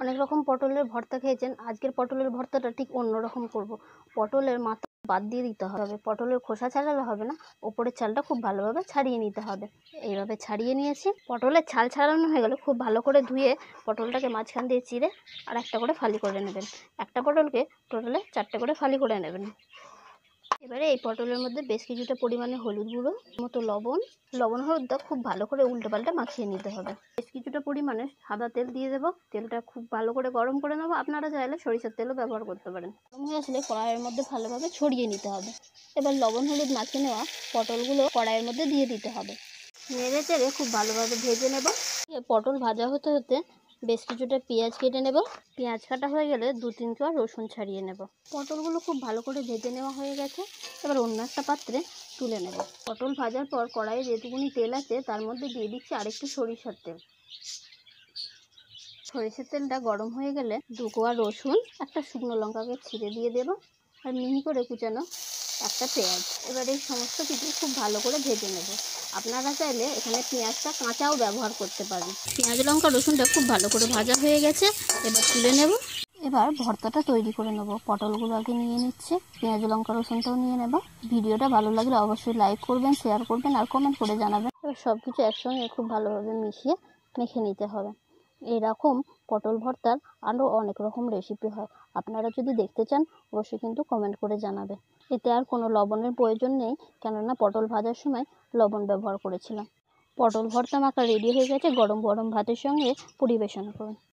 অনেক রকম পটলের ভর্তা খেয়েছেন। আজকের পটলের ভর্তাটা ঠিক অন্যরকম করব। পটলের মাথা বাদ দিয়ে দিতে হবে, পটলের খোসা ছাড়ালে হবে না, ওপরের ছালটা খুব ভালোভাবে ছাড়িয়ে নিতে হবে। এইভাবে ছাড়িয়ে নিয়েছি। পটলের ছাল ছাড়ানো হয়ে গেলে খুব ভালো করে ধুয়ে পটলটাকে মাঝখান দিয়ে চিড়ে আর একটা করে ফালি করে নেবেন। একটা পটলকে টোটালে 4টে করে ফালি করে নেবেন। এবারে এই পটলের মধ্যে বেশ কিছুটা পরিমাণে হলুদ গুঁড়ো, মতো লবণ হলুদটা খুব ভালো করে উল্টে পাল্টে মাখিয়ে নিতে হবে। বেশ কিছুটা পরিমাণে সাদা তেল দিয়ে দেবো। তেলটা খুব ভালো করে গরম করে নেবো। আপনারা চাইলে সরিষার তেলও ব্যবহার করতে পারেন। গরম হয়ে আসলে কড়াইয়ের মধ্যে ভালোভাবে ছড়িয়ে নিতে হবে। এবার লবণ হলুদ মাখিয়ে নেওয়া পটলগুলো কড়াইয়ের মধ্যে দিয়ে দিতে হবে। নেড়ে চেড়ে খুব ভালোভাবে ভেজে নেব। পটল ভাজা হতে হতে বেশ কিছুটা পেঁয়াজ কেটে নেব। পেঁয়াজ কাটা হয়ে গেলে 2-3 কোয়া রসুন ছাড়িয়ে নেব। পটলগুলো খুব ভালো করে ভেজে নেওয়া হয়ে গেছে। এবার অন্য একটা পাত্রে তুলে নেব। পটল ভাজার পর কড়াইয়ে যেটুকুনি তেল আছে তার মধ্যে দিয়ে দিচ্ছি আরেকটু সরিষার তেল। সরিষার তেলটা গরম হয়ে গেলে 2 কোয়া রসুন, একটা শুকনো লঙ্কাকে ছিঁড়ে দিয়ে দেব, আর মিহি করে কুচানো একটা পেঁয়াজ। এবার এই সমস্ত কিছু খুব ভালো করে ভেজে নেব। আপনারা চাইলে এখানে পেঁয়াজটা কাঁচাও ব্যবহার করতে পারেন। পেঁয়াজ লঙ্কা রসুনটা খুব ভালো করে ভাজা হয়ে গেছে। এবার তুলে নেব। এবার ভর্তাটা তৈরি করে নেব। পটলগুলো আগে নিয়ে নিচ্ছে, পেঁয়াজ লঙ্কা রসুনটাও নিয়ে নেব। ভিডিওটা ভালো লাগলে অবশ্যই লাইক করবেন, শেয়ার করবেন আর কমেন্ট করে জানাবেন। এবার সব কিছু একসঙ্গে খুব ভালোভাবে মিশিয়ে মেখে নিতে হবে। এরকম পটল ভর্তার আরও অনেক রকম রেসিপি হয়। আপনারা যদি দেখতে চান অবশ্যই কিন্তু কমেন্ট করে জানাবেন। এতে আর কোনো লবণের প্রয়োজন নেই, কেননা পটল ভাজার সময় লবণ ব্যবহার করেছিলাম। পটল ভর্তা মাখা রেডি হয়ে গেছে। গরম গরম ভাতের সঙ্গে পরিবেশন করুন।